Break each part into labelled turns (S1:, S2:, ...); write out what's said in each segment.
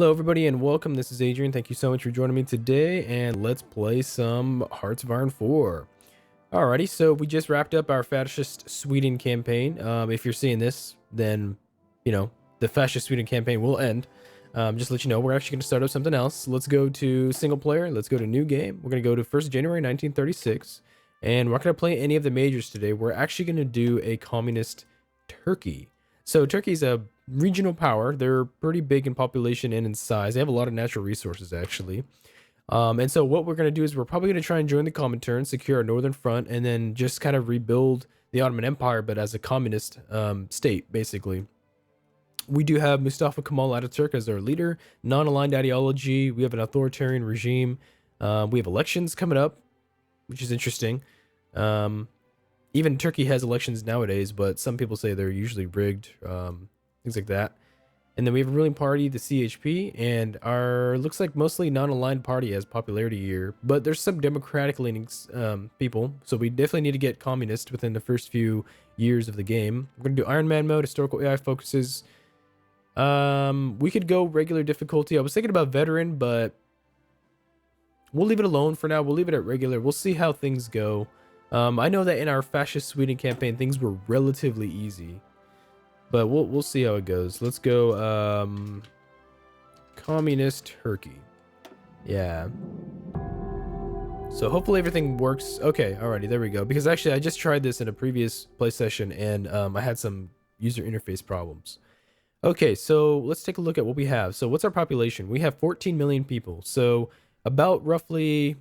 S1: Hello everybody and welcome. This is Adrian. Thank you so much for joining me today, and let's play some Hearts of Iron 4. Alrighty, so we just wrapped up our Fascist Sweden campaign. If you're seeing this, then, the Fascist Sweden campaign will end. Just to let you know, we're actually going to start up something else. Let's go to single player. Let's go to new game. We're going to go to 1st January 1936, and we're not going to play any of the majors today. We're actually going to do a communist Turkey. So Turkey's a regional power. They're pretty big in population and in size. They have a lot of natural resources, actually. And so what we're going to do is we're probably going to try and join the Comintern, secure our northern front, and then just kind of rebuild the Ottoman Empire, but as a communist state, basically. We do have Mustafa Kemal Ataturk as our leader, non-aligned ideology. We have an authoritarian regime. We have elections coming up, which is interesting. Even Turkey has elections nowadays, but some people say they're usually rigged, things like that. And then we have a ruling party, the CHP, and our looks like mostly non-aligned party has popularity here, but there's some democratic leaning people, so we definitely need to get communist within the first few years of the game. We're gonna do Ironman Mode, historical AI focuses. We could go regular difficulty. I was thinking about veteran, but we'll leave it alone for now. We'll leave it at regular. We'll see how things go. I know that in our Fascist Sweden campaign, things were relatively easy, but we'll see how it goes. Let's go, Communist Turkey. Yeah. So hopefully everything works. Okay, alrighty, there we go. Because actually, I just tried this in a previous play session, and I had some user interface problems. Okay, so let's take a look at what we have. So what's our population? We have 14 million people. So about roughly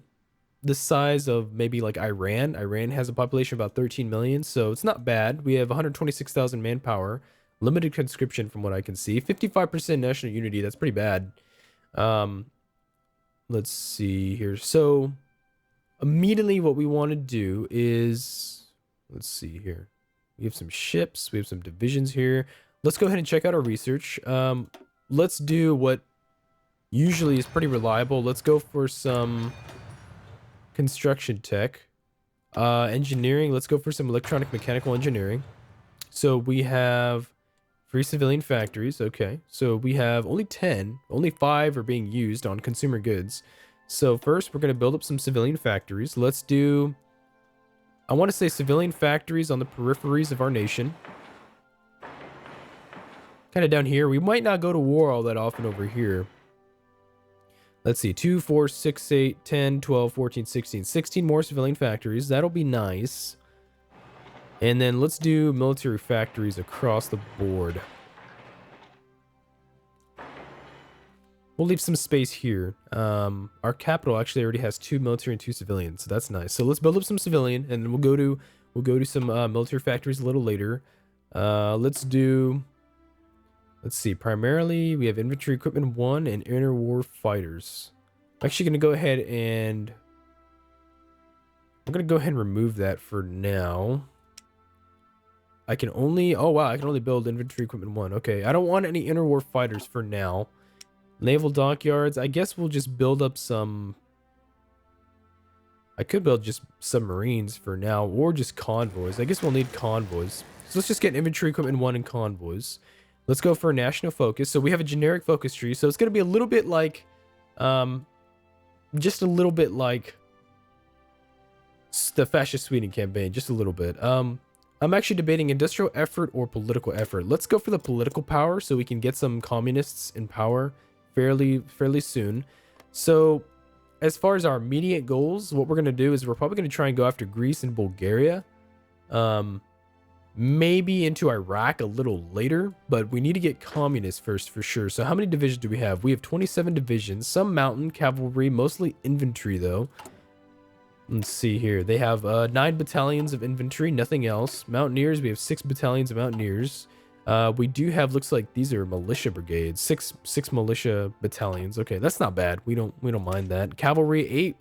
S1: the size of maybe like Iran. Iran has a population of about 13 million, so it's not bad. We have 126,000 manpower, limited conscription from what I can see, 55% national unity. That's pretty bad. Let's see here. So immediately what we want to do is, let's see here. We have some ships, we have some divisions here. Let's go ahead and check out our research. Let's do what usually is pretty reliable. Let's go for some construction tech. Engineering, let's go for some electronic mechanical engineering. So we have free civilian factories. Okay, so we have only 10, only 5 are being used on consumer goods. So first we're going to build up some civilian factories. Let's do, I want to say civilian factories on the peripheries of our nation, kind of down here. We might not go to war all that often over here. Let's see, 2, 4, 6, 8, 10, 12, 14, 16. 16 more civilian factories. That'll be nice. And then let's do military factories across the board. We'll leave some space here. Our capital actually already has 2 military and 2 civilian, so that's nice. So let's build up some civilian, and then we'll go to some military factories a little later. Let's see, primarily we have infantry equipment 1 and interwar fighters. I'm actually going to go ahead and remove that for now. I can only, oh wow, I can only build infantry equipment 1. Okay, I don't want any interwar fighters for now. Naval dockyards, I guess we'll just build up some, I could build just submarines for now, or just convoys. I guess we'll need convoys. So let's just get infantry equipment 1 and convoys. Let's go for a national focus. So we have a generic focus tree. So it's going to be a little bit like, just a little bit like the Fascist Sweden campaign, just a little bit. I'm actually debating industrial effort or political effort. Let's go for the political power so we can get some communists in power fairly soon. So as far as our immediate goals, what we're going to do is we're probably going to try and go after Greece and Bulgaria. Maybe into Iraq a little later, but we need to get communists first for sure. So how many divisions do we have? We have 27 divisions, some mountain cavalry, mostly infantry though. Let's see here. They have 9 battalions of infantry, nothing else. Mountaineers, we have 6 battalions of mountaineers. We do have, looks like these are militia brigades, six militia battalions. Okay, that's not bad. We don't mind that. Cavalry,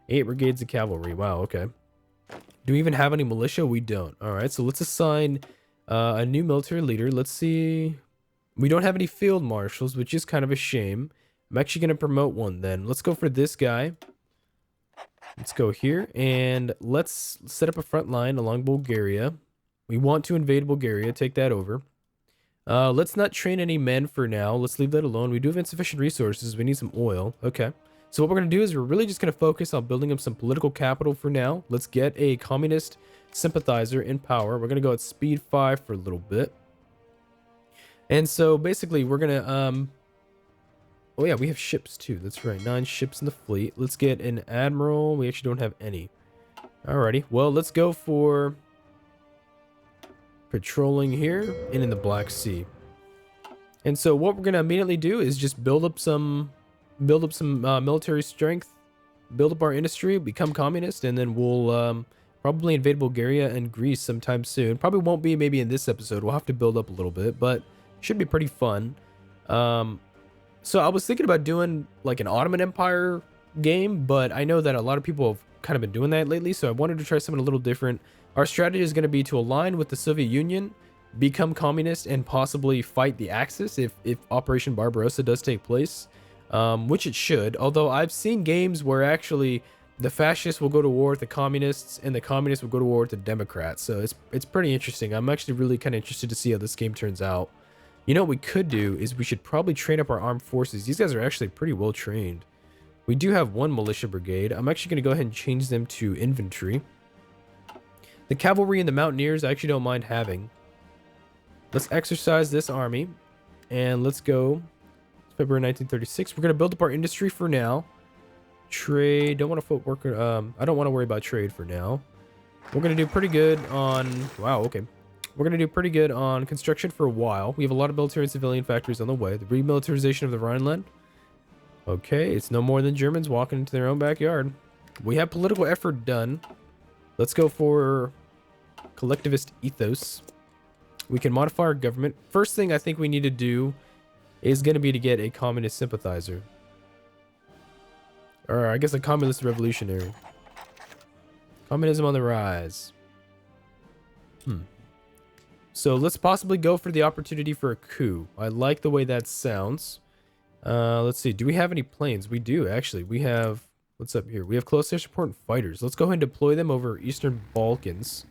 S1: 8 brigades of cavalry. Wow, okay. Do we even have any militia? We don't. All right, so let's assign a new military leader. Let's see. We don't have any field marshals, which is kind of a shame. I'm actually going to promote one then. Let's go for this guy. Let's go here, and let's set up a front line along Bulgaria. We want to invade Bulgaria, take that over. Let's not train any men for now. Let's leave that alone. We do have insufficient resources. We need some oil. Okay. So what we're going to do is we're really just going to focus on building up some political capital for now. Let's get a communist sympathizer in power. We're going to go at speed 5 for a little bit. And so basically we're going to, oh yeah, we have ships too. That's right. 9 ships in the fleet. Let's get an admiral. We actually don't have any. Alrighty. Well, let's go for patrolling here and in the Black Sea. And so what we're going to immediately do is just build up some military strength, build up our industry, become communist, and then we'll probably invade Bulgaria and Greece sometime soon. Probably won't be maybe in this episode. We'll have to build up a little bit, but should be pretty fun. So I was thinking about doing like an Ottoman Empire game, but I know that a lot of people have kind of been doing that lately, so I wanted to try something a little different. Our strategy is going to be to align with the Soviet Union, become communist, and possibly fight the Axis if Operation Barbarossa does take place, which it should. Although I've seen games where actually the fascists will go to war with the communists, and the communists will go to war with the Democrats. So it's pretty interesting. I'm actually really kind of interested to see how this game turns out. You know what we could do is we should probably train up our armed forces. These guys are actually pretty well trained. We do have 1 militia brigade. I'm actually going to go ahead and change them to infantry. The cavalry and the mountaineers I actually don't mind having. Let's exercise this army. And let's go. It's February 1936. We're going to build up our industry for now. Trade. Don't want to footwork. I don't want to worry about trade for now. We're going to do pretty good on... Wow, okay. We're going to do pretty good on construction for a while. We have a lot of military and civilian factories on the way. The remilitarization of the Rhineland. Okay, it's no more than Germans walking into their own backyard. We have political effort done. Let's go for collectivist ethos. We can modify our government. First thing I think we need to do is going to be to get a communist sympathizer. Or I guess a communist revolutionary. Communism on the rise. So let's possibly go for the opportunity for a coup. I like the way that sounds. Let's see. Do we have any planes? We do, actually. We have... What's up here? We have close air support and fighters. Let's go ahead and deploy them over Eastern Balkans.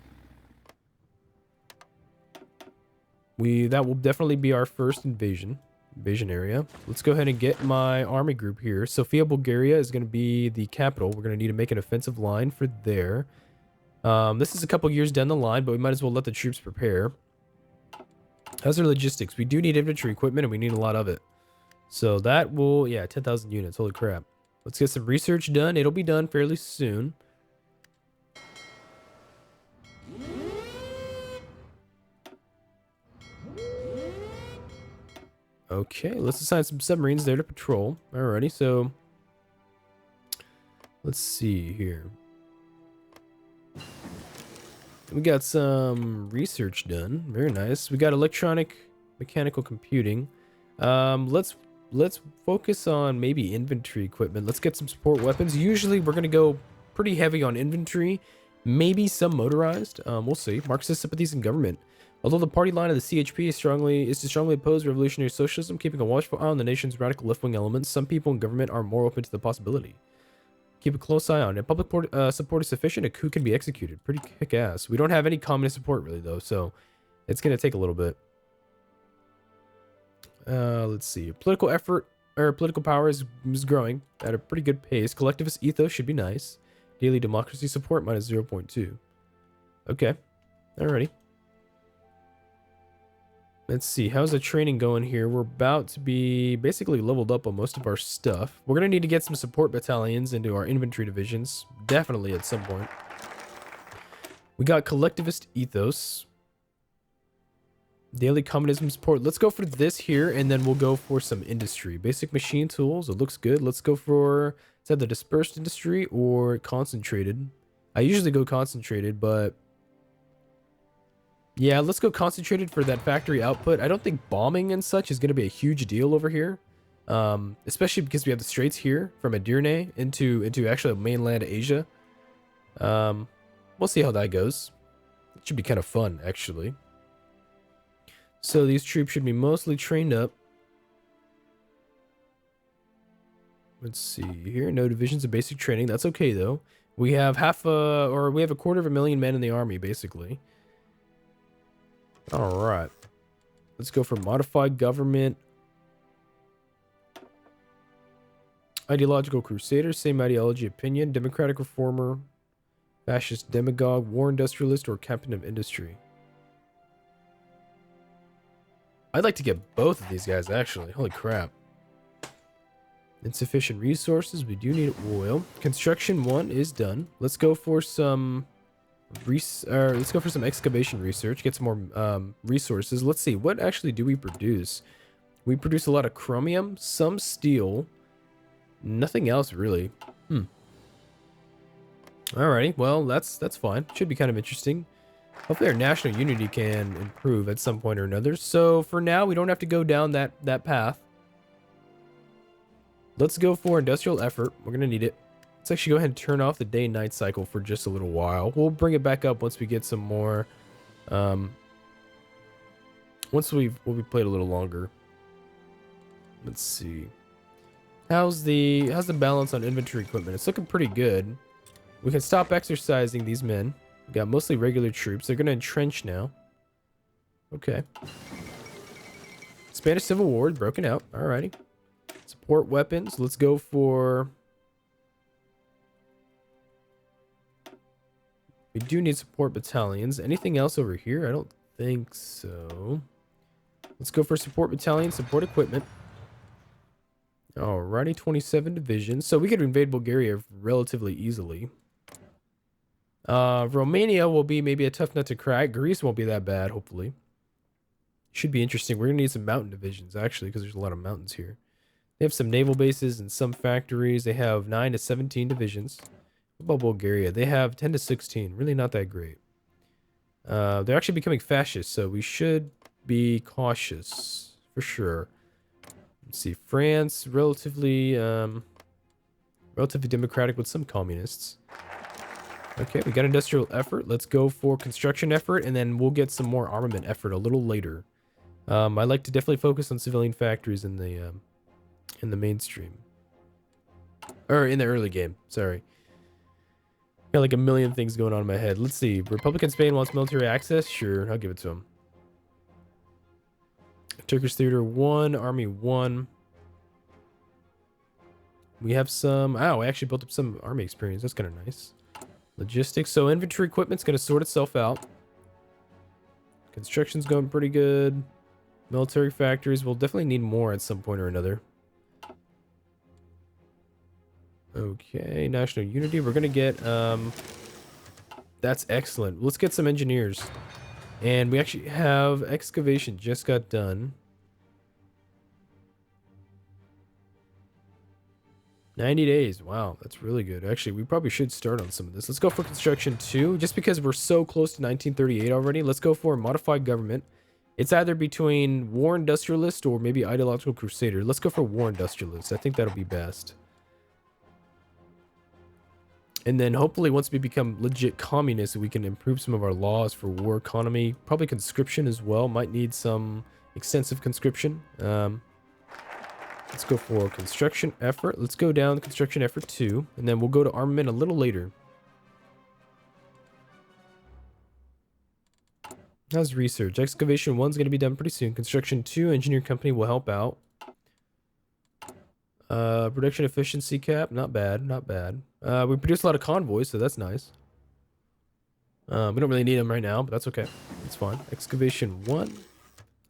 S1: That will definitely be our first invasion area. Let's go ahead and get my army group here. Sofia, Bulgaria is going to be the capital. We're going to need to make an offensive line for there. This is a couple years down the line, but we might as well let the troops prepare. How's our logistics? We do need infantry equipment, and we need a lot of it. So that will... Yeah, 10,000 units. Holy crap. Let's get some research done. It'll be done fairly soon. Okay, let's assign some submarines there to patrol. Alrighty, so... Let's see here. We got some research done. Very nice. We got electronic mechanical computing. Let's focus on maybe infantry equipment. Let's get some support weapons. Usually we're going to go pretty heavy on infantry, maybe some motorized. We'll see. Marxist sympathies in government. Although the party line of the CHP is to strongly oppose revolutionary socialism, keeping a watchful eye on the nation's radical left-wing elements, some people in government are more open to the possibility. Keep a close eye on it. Public support is sufficient. A coup can be executed. Pretty kick-ass. We don't have any communist support really though, so it's going to take a little bit. Let's see. Political effort or political power is growing at a pretty good pace. Collectivist ethos should be nice. Daily democracy support minus 0.2. Okay. Alrighty. Let's see. How's the training going here? We're about to be basically leveled up on most of our stuff. We're going to need to get some support battalions into our infantry divisions. Definitely at some point. We got collectivist ethos. Daily communism support. Let's go for this here, and then we'll go for some industry. Basic machine tools. It looks good. Let's go for... Is that the dispersed industry or concentrated? I usually go concentrated, but... Yeah, let's go concentrated for that factory output. I don't think bombing and such is going to be a huge deal over here. Especially because we have the straits here from Edirne into actually mainland Asia. We'll see how that goes. It should be kind of fun, actually. So these troops should be mostly trained up. Let's see here. No divisions of basic training. That's okay, though. We have we have 250,000 men in the army, basically. All right. Let's go for modified government. Ideological crusader, same ideology, opinion, democratic reformer, fascist demagogue, war industrialist, or captain of industry. I'd like to get both of these guys, actually. Holy crap. Insufficient resources. We do need oil. Construction 1 is done. Let's go for some excavation research. Get some more resources. Let's see. What actually do we produce? We produce a lot of chromium, some steel. Nothing else really. Alrighty. Well, that's fine. Should be kind of interesting. Hopefully our national unity can improve at some point or another. So for now, we don't have to go down that path. Let's go for industrial effort. We're going to need it. Let's actually go ahead and turn off the day and night cycle for just a little while. We'll bring it back up once we get some more, once we've played a little longer. Let's see. How's the balance on inventory equipment? It's looking pretty good. We can stop exercising these men. We got mostly regular troops. They're going to entrench now. Okay. Spanish Civil War broken out. Alrighty. Support weapons. Let's go for... We do need support battalions. Anything else over here? I don't think so. Let's go for support battalion, support equipment. Alrighty, 27 divisions. So we could invade Bulgaria relatively easily. Romania will be maybe a tough nut to crack. Greece won't be that bad, hopefully. Should be interesting. We're going to need some mountain divisions, actually, because there's a lot of mountains here. They have some naval bases and some factories. They have 9 to 17 divisions. What about Bulgaria? They have 10 to 16. Really not that great. They're actually becoming fascist, so we should be cautious, for sure. Let's see. France, relatively democratic with some communists. Okay, we got industrial effort. Let's go for construction effort, and then we'll get some more armament effort a little later. I like to definitely focus on civilian factories in the mainstream. Or in the early game, sorry. Got like a million things going on in my head. Let's see. Republican Spain wants military access? Sure, I'll give it to them. Turkish Theater 1, Army 1. We have some... Oh, I actually built up some army experience. That's kind of nice. Logistics. So inventory equipment's going to sort itself out. Construction's going pretty good. Military factories. We'll definitely need more at some point or another. Okay, national unity. We're going to get... That's excellent. Let's get some engineers. And we actually have excavation just got done. 90 days. Wow, that's really good. Actually, we probably should start on some of this. Let's go for construction 2. Just because we're so close to 1938 already, let's go for modified government. It's either between war industrialist or maybe ideological crusader. Let's go for war industrialist. I think that'll be best. And then hopefully once we become legit communists, we can improve some of our laws for war economy. Probably conscription as well. Might need some extensive conscription. Let's go for construction effort. Let's go down construction effort 2. And then we'll go to armament a little later. How's research? Excavation 1 is going to be done pretty soon. Construction 2, engineer company will help out. Production efficiency cap, not bad, not bad. We produce a lot of convoys, so that's nice. We don't really need them right now, but that's okay. It's fine. Excavation 1.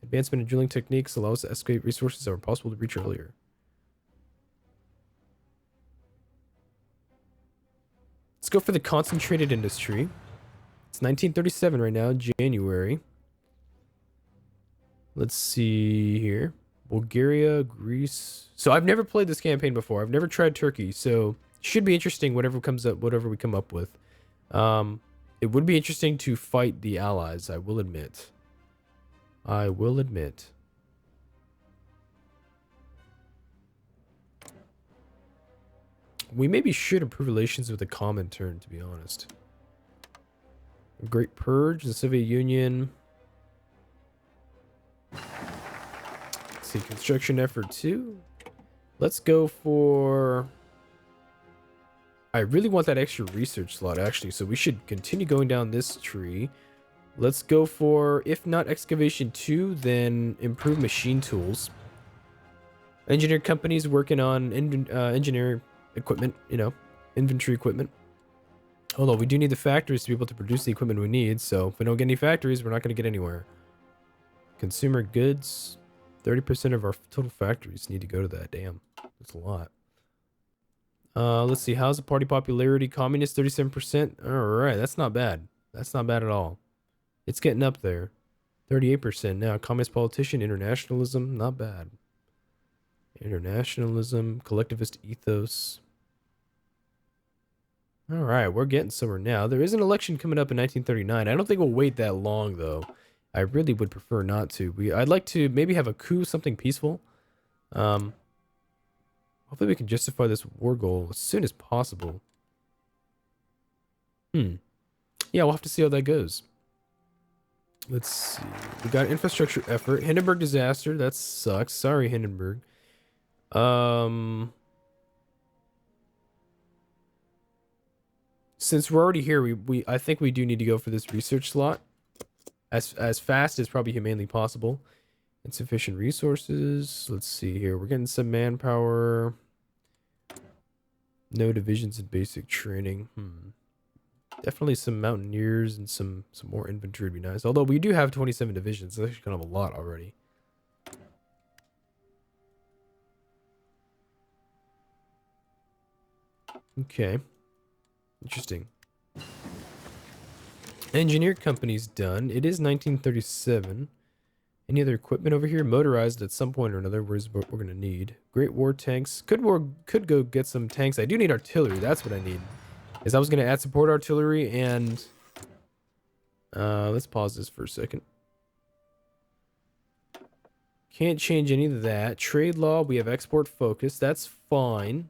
S1: Advancement in drilling techniques allows us to excavate resources that were possible to reach earlier. Let's go for the concentrated industry. It's 1937 right now, January. Let's see here. Bulgaria, Greece. So I've never played this campaign before. I've never tried Turkey, so it should be interesting whatever comes up, whatever we come up with. It would be interesting to fight the allies, I will admit. I will admit. We maybe should improve relations with the Comintern, to be honest. A Great Purge, the Soviet Union. See, construction effort 2. Let's go for... I really want that extra research slot, actually, so we should continue going down this tree. Let's go for, if not excavation 2, then improve machine tools. Engineer companies working on engineer equipment, you know, inventory equipment. Although we do need the factories to be able to produce the equipment we need, so if we don't get any factories, we're not going to get anywhere. Consumer goods, 30% of our total factories need to go to that. Damn, that's a lot. Let's see, how's the party popularity? Communist, 37%. All right, that's not bad. That's not bad at all. It's getting up there. 38% now. Communist politician, internationalism, not bad. Internationalism, collectivist ethos. All right, we're getting somewhere now. There is an election coming up in 1939. I don't think we'll wait that long, though. I really would prefer not to. I'd like to maybe have a coup, something peaceful. Hopefully we can justify this war goal as soon as possible. Yeah, we'll have to see how that goes. Let's see. We got infrastructure effort. Hindenburg disaster. That sucks. Sorry, Hindenburg. Since we're already here, I think we do need to go for this research slot as fast as probably humanly possible. Insufficient resources. Let's see here. We're getting some manpower. No divisions in basic training. Definitely some mountaineers and some more infantry would be nice. Although we do have 27 divisions. That's actually kind of a lot already. Okay. Interesting. Engineer company's done. It is 1937. Any other equipment over here? Motorized at some point or another. Where's what we're gonna need? Great war tanks. Could go get some tanks. I do need artillery. That's what I need. Is I was gonna add support artillery and let's pause this for a second. Can't change any of that. Trade law. We have export focus. That's fine.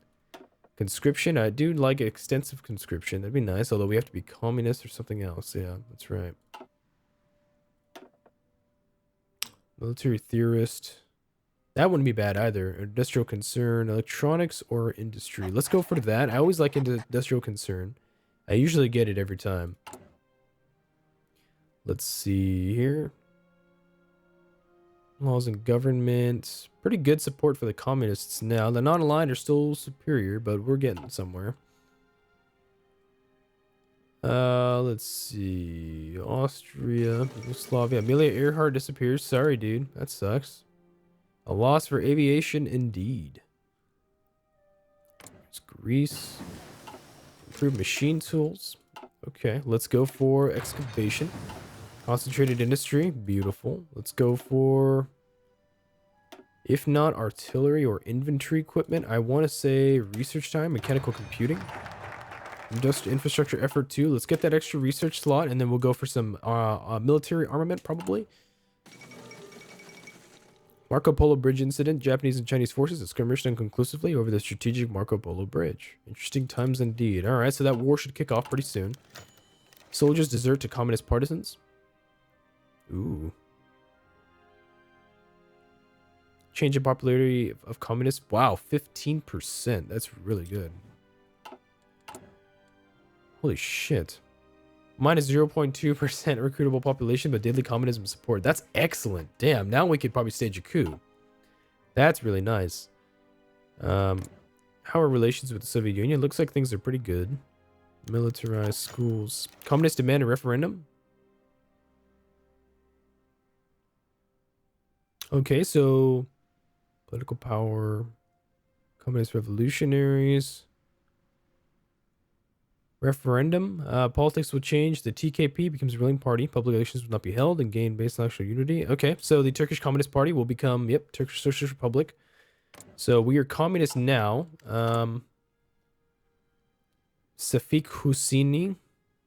S1: Conscription, I do like extensive conscription. That'd be nice, although we have to be communist or something else. Yeah, that's right. Military theorist. That wouldn't be bad either. Industrial concern, electronics, or industry. Let's go for that. I always like industrial concern. I usually get it every time. Let's see here. Laws and government. Pretty good support for the communists now. The non-aligned are still superior, but we're getting somewhere. Let's see. Austria, Yugoslavia. Amelia Earhart disappears. Sorry, dude. That sucks. A loss for aviation indeed. There's Greece. Improved machine tools. Okay, let's go for excavation. Concentrated industry, beautiful. Let's go for, if not artillery or infantry equipment, I want to say research time, mechanical computing. Industrial infrastructure effort 2. Let's get that extra research slot, and then we'll go for some military armament, probably. Marco Polo Bridge incident. Japanese and Chinese forces have skirmished unconclusively over the strategic Marco Polo Bridge. Interesting times indeed. All right, so that war should kick off pretty soon. Soldiers desert to communist partisans. Ooh. Change in popularity of communists. Wow, 15%. That's really good. Holy shit. Minus 0.2% recruitable population, but daily communism support. That's excellent. Damn, now we could probably stage a coup. That's really nice. How are relations with the Soviet Union? Looks like things are pretty good. Militarized schools. Communists demand a referendum? Okay, so political power, communist revolutionaries, referendum, politics will change. The TKP becomes a ruling party. Public elections will not be held and gain base national unity. Okay, so the Turkish Communist Party will become, yep, Turkish Socialist Republic. So we are communist now. Safik Husseini.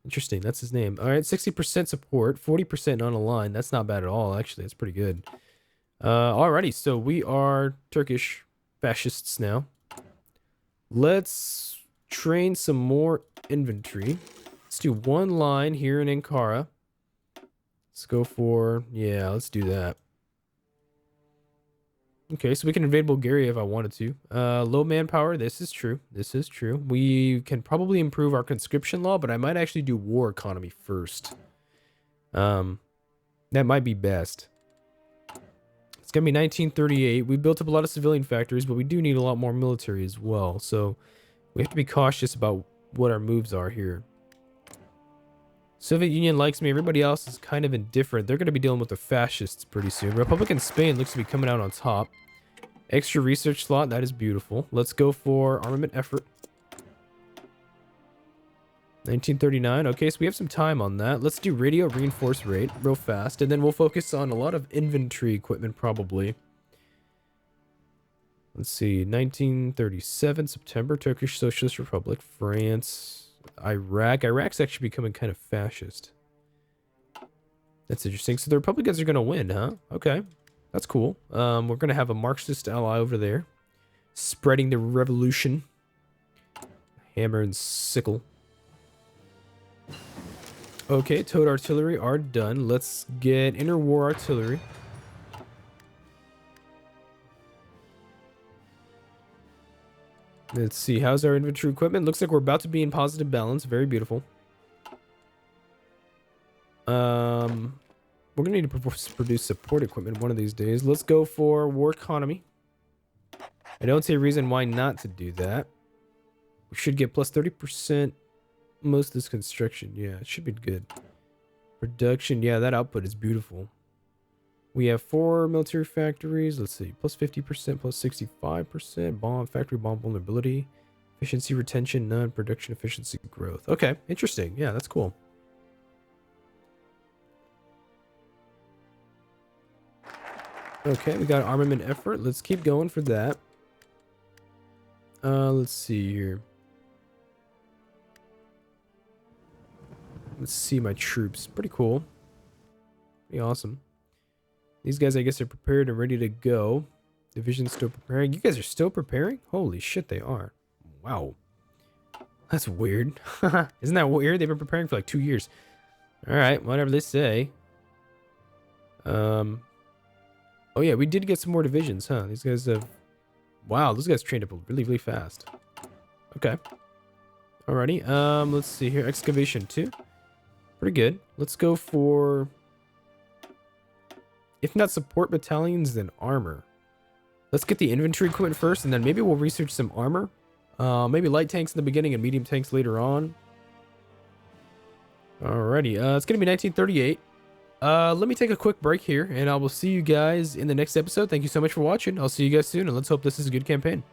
S1: Interesting, that's his name. All right, 60% support, 40% non-aligned. That's not bad at all, actually. That's pretty good. Alrighty, so we are Turkish fascists now. Let's train some more infantry. Let's do one line here in Ankara. Let's go for, yeah, let's do that. Okay, so we can invade Bulgaria if I wanted to. Low manpower, this is true. This is true. We can probably improve our conscription law, but I might actually do war economy first. That might be best. It's gonna be 1938. We built up a lot of civilian factories, but we do need a lot more military as well. So we have to be cautious about what our moves are here. Soviet Union likes me. Everybody else is kind of indifferent. They're going to be dealing with the fascists pretty soon. Republican Spain looks to be coming out on top. Extra research slot. That is beautiful. Let's go for armament effort. 1939. Okay, so we have some time on that. Let's do radio reinforce rate real fast. And then we'll focus on a lot of infantry equipment probably. Let's see. 1937. September. Turkish Socialist Republic. France. Iraq. Iraq's actually becoming kind of fascist. That's interesting. So the Republicans are going to win, huh? Okay. That's cool. We're going to have a Marxist ally over there. Spreading the revolution. Hammer and sickle. Okay, towed artillery are done. Let's get interwar artillery. Let's see, how's our infantry equipment? Looks like we're about to be in positive balance. Very beautiful. We're gonna need to produce support equipment one of these days. Let's go for war economy. I don't see a reason why not to do that. We should get plus 30% most of this construction. Yeah, it should be good. Production, yeah, that output is beautiful. We have 4 military factories. Let's see, plus 50%, plus 65%. Bomb, factory bomb vulnerability. Efficiency retention, none. Production efficiency growth. Okay, interesting. Yeah, that's cool. Okay, we got armament effort. Let's keep going for that. Let's see here. Let's see my troops. Pretty cool. Pretty awesome. These guys, I guess, are prepared and ready to go. Division's still preparing. You guys are still preparing? Holy shit, they are. Wow. That's weird. Isn't that weird? They've been preparing for like 2 years. Alright, whatever they say. Oh yeah, we did get some more divisions, huh? These guys have... Wow, those guys trained up really, really fast. Okay. Alrighty, let's see here. Excavation 2. Pretty good. Let's go for... If not support battalions, then armor. Let's get the infantry equipment first, and then maybe we'll research some armor. Maybe light tanks in the beginning and medium tanks later on. Alrighty, it's gonna be 1938. Let me take a quick break here, and I will see you guys in the next episode. Thank you so much for watching. I'll see you guys soon, and let's hope this is a good campaign.